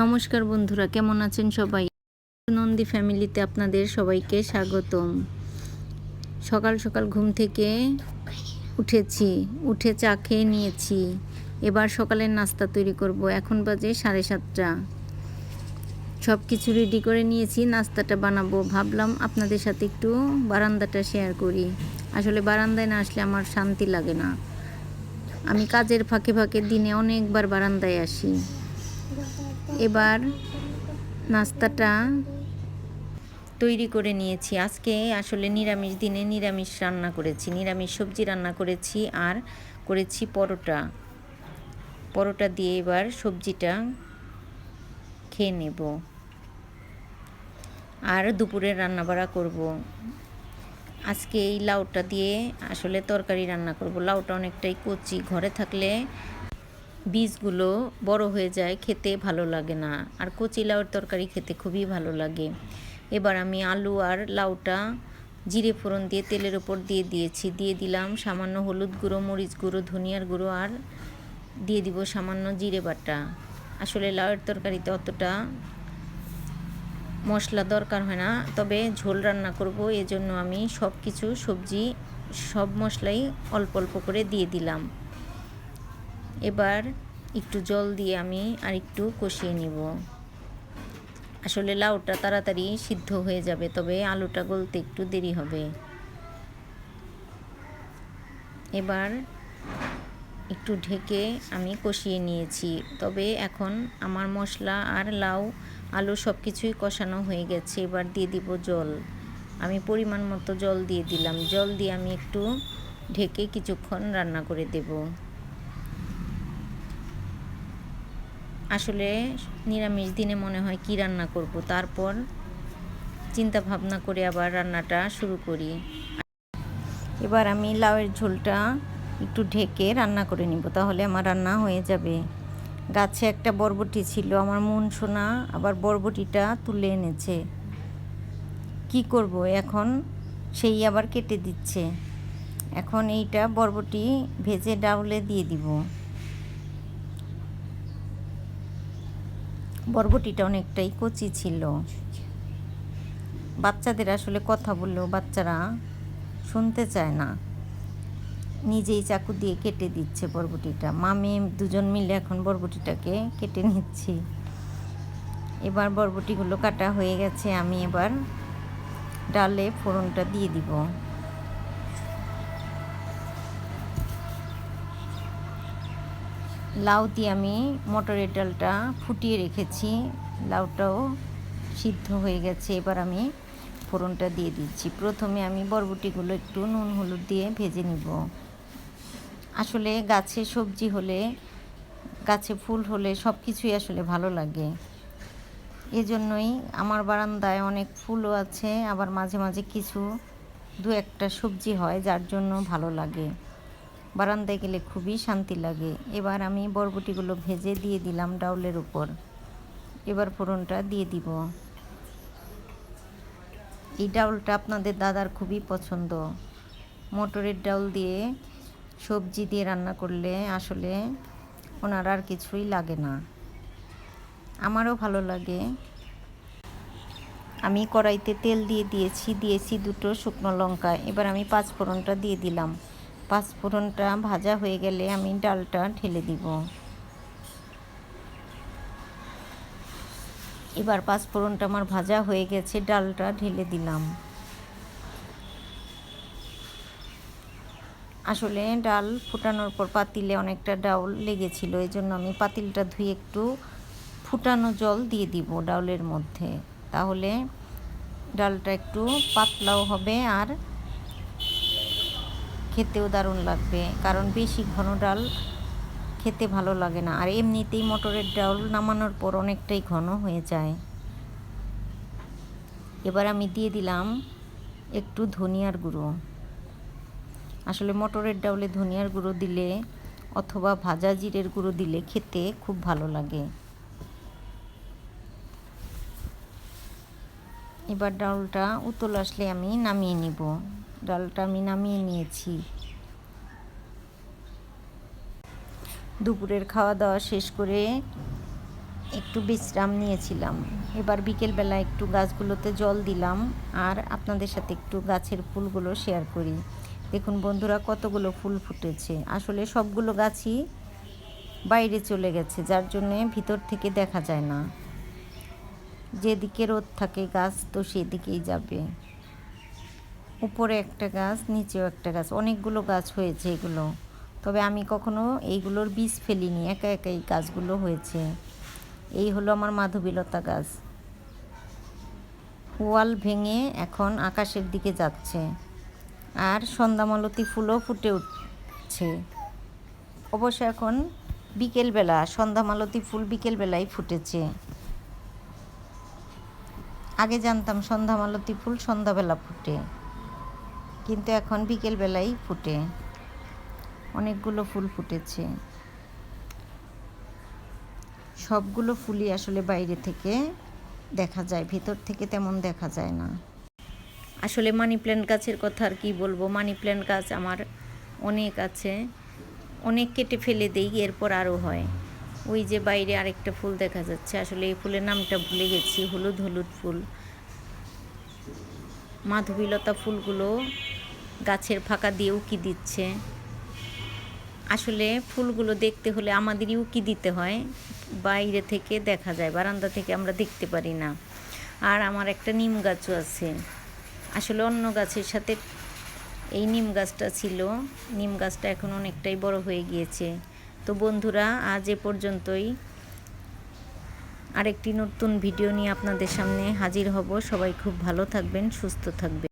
নমস্কার বন্ধুরা, কেমন আছেন সবাই? নন্দী ফ্যামিলিতে আপনাদের সবাইকে স্বাগতম। সকাল সকাল ঘুম থেকে উঠে চা খেয়ে নিয়েছি। এবার সকালের নাস্তা তৈরি করব। এখন বাজে 7:30। সব কিছু রেডি করে নিয়েছি, নাস্তাটা বানাবো। ভাবলাম আপনাদের সাথে একটু বারান্দাটা শেয়ার করি। আসলে বারান্দায় না আসলে আমার শান্তি লাগে না। আমি কাজের ফাঁকে ফাঁকে দিনে অনেকবার বারান্দায় আসি। এবার নাস্তাটা তৈরি করে নিয়েছি। আজকে আসলে নিরামিষ দিনে নিরামিষ রান্না করেছি, নিরামিষ সবজি রান্না করেছি আর করেছি পরোটা দিয়ে এবার সবজিটা খেয়ে নেব আর দুপুরে রান্নাবাড়া করব। আজকে এই লাউটা দিয়ে আসলে তরকারি রান্না করব। লাউটা অনেকটাই কচি, ঘরে থাকলে বীজগুলো বড় হয়ে যায়, খেতে ভালো লাগে না। আর কচি লাউয়ের তরকারি খেতে খুবই ভালো লাগে। এবার আমি আলু আর লাউটা জিরে ফোড়ন দিয়ে তেলের ওপর দিয়ে দিলাম সামান্য হলুদ গুঁড়ো, মরিচ গুঁড়ো, ধনিয়ার গুঁড়ো আর দিয়ে দিব সামান্য জিরে বাটা। আসলে লাউয়ের তরকারিতে অতটা মশলা দরকার হয় না, তবে ঝোল রান্না করব, এজন্য আমি সব মশলাই অল্প অল্প করে দিয়ে দিলাম। এবার একটু জল দিয়ে আমি আর একটু কষিয়ে নিব। আসলে লাউটা তাড়াতাড়ি সিদ্ধ হয়ে যাবে, তবে আলুটা গলতে একটু দেরি হবে। এবার একটু ঢেকে আমি কষিয়ে নিয়েছি। তবে এখন আমার মশলা আর লাউ আলু সব কিছুই কষানো হয়ে গেছে। এবার দিয়ে দিব জল। আমি পরিমাণ মতো জল দিয়ে দিলাম। জল দিয়ে আমি একটু ঢেকে কিছুক্ষণ রান্না করে দেব। আসলে নিরামিষ দিনে মনে হয় কি রান্না করব, তারপর চিন্তা ভাবনা করে আবার রান্নাটা শুরু করি। এবার আমি লাউয়ের ঝোলটা একটু ঢেকে রান্না করে নিব, তাহলে আমার রান্না হয়ে যাবে। গাছে একটা বরবটি ছিল, আমার মন সোনা আবার বরবটিটা তুলে এনেছে। কি করব এখন, সেই আবার কেটে দিচ্ছে। এখন এইটা বরবটি ভেজে ডাউলে দিয়ে দিব। বরবটিটা অনেকটাই কচি ছিল। বাচ্চাদের আসলে কথা বললেও বাচ্চারা শুনতে চায় না, নিজেই চাকু দিয়ে কেটে দিচ্ছে বরবটিটা। মেয়ে দুজন মিলে এখন বরবটিটাকে কেটে নিচ্ছি। এবার বরবটিগুলো কাটা হয়ে গেছে, আমি এবার ডালে ফোড়নটা দিয়ে দিব। লাউ দিয়ে আমি মটরের ডালটা ফুটিয়ে রেখেছি, লাউটাও সিদ্ধ হয়ে গেছে। এবার আমি ফোড়নটা দিয়ে দিচ্ছি। প্রথমে আমি বরবটিগুলো একটু নুন হলুদ দিয়ে ভেজে নিব। আসলে গাছে সবজি হলে, গাছে ফুল হলে সব কিছুই আসলে ভালো লাগে। এজন্যই আমার বারান্দায় অনেক ফুলও আছে, আবার মাঝে মাঝে কিছু দু একটা সবজি হয়, যার জন্য ভালো লাগে। বারান্দায় গেলে খুবই শান্তি লাগে। এবার আমি বরবটিগুলো ভেজে দিয়ে দিলাম ডাউলের উপর। এবার ফোড়নটা দিয়ে দিব। এই ডাউলটা আপনাদের দাদার খুবই পছন্দ। মটরের ডাউল দিয়ে সবজি দিয়ে রান্না করলে আসলে ওনার আর কিছুই লাগে না, আমারও ভালো লাগে। আমি কড়াইতে তেল দিয়েছি দুটো শুকনো লঙ্কা। এবার আমি পাঁচফোড়নটা দিয়ে দিলাম। পাঁচফোড়নটা ভাজা হয়ে গেলে আমি ডালটা ঢেলে দিব। এবার পাঁচফোড়নটা আমার ভাজা হয়ে গেছে, ডালটা ঢেলে দিলাম। আসলে ডাল ফুটানোর পর পাতিলে অনেকটা ডাউল লেগেছিল, এই জন্য আমি পাতিলটা ধুয়ে একটু ফুটানো জল দিয়ে দিব ডাউলের মধ্যে। তাহলে ডালটা একটু পাতলাও হবে আর খেতেও দারুণ লাগবে, কারণ বেশি ঘন ডাল খেতে ভালো লাগে না। আর এমনিতেই মটরের ডাল নামানোর পর অনেকটাই ঘন হয়ে যায়। এবার আমি দিয়ে দিলাম একটু ধনিয়ার গুঁড়ো। আসলে মটরের ডাউলে ধনিয়ার গুঁড়ো দিলে অথবা ভাজা জিরের গুঁড়ো দিলে খেতে খুব ভালো লাগে। এবার ডালটা উতল আসলে আমি নামিয়ে নিব। ডালটা আমি নামিয়ে নিয়েছি। দুপুরের খাওয়া দাওয়া শেষ করে একটু বিশ্রাম নিয়েছিলাম। এবার বিকেলবেলা একটু গাছগুলোতে জল দিলাম আর আপনাদের সাথে একটু গাছের ফুলগুলো শেয়ার করি। দেখুন বন্ধুরা, কতগুলো ফুল ফুটেছে। আসলে সবগুলো গাছই বাইরে চলে গেছে, যার জন্যে ভিতর থেকে দেখা যায় না। যেদিকে রোদ থাকে গাছ তো সেদিকেই যাবে। উপরে একটা গাছ, নিচেও একটা গাছ, অনেকগুলো গাছ হয়েছে এগুলো। তবে আমি কখনো এইগুলোর বীজ ফেলিনি, একা একাই গাছগুলো হয়েছে। এই হলো আমার মাধবীলতা গাছ। ওয়াল ভেঙে এখন আকাশের দিকে যাচ্ছে। আর সন্ধ্যামালতী ফুলও ফুটে উঠছে। অবশ্য এখন বিকেলবেলা, সন্ধ্যামালতী ফুল বিকেলবেলায় ফুটেছে। আগে জানতাম সন্ধ্যামালতী ফুল সন্ধ্যাবেলা ফুটে, কিন্তু এখন বিকেলবেলাই ফুটে। অনেকগুলো ফুল ফুটেছে। সবগুলো ফুলই আসলে বাইরে থেকে দেখা যায়, ভেতর থেকে তেমন দেখা যায় না। আসলে মানি প্ল্যান্ট গাছের কথা আর কি বলবো। মানি প্ল্যান্ট গাছ আমার অনেক আছে, অনেক কেটে ফেলে দেই, এরপর আরও হয়। ওই যে বাইরে আরেকটা ফুল দেখা যাচ্ছে, আসলে এই ফুলের নামটা ভুলে গেছি, হলুদ হলুদ ফুল। মাধবীলতা ফুলগুলো গাছের ফাঁকা দিয়ে উকি দিচ্ছে। আসলে ফুলগুলো দেখতে হলে আমাদেরই উকি দিতে হয়, বাইরে থেকে দেখা যায়, বারান্দা থেকে আমরা দেখতে পারি না। আর আমার একটা নিম গাছও আছে। আসলে অন্য গাছের সাথে এই নিম গাছটা ছিল, নিম গাছটা এখন অনেকটাই বড় হয়ে গিয়েছে। তো বন্ধুরা, আজ এ পর্যন্তই। আরেকটি নতুন ভিডিও নিয়ে আপনাদের সামনে হাজির হব। সবাই খুব ভালো থাকবেন, সুস্থ থাকবেন।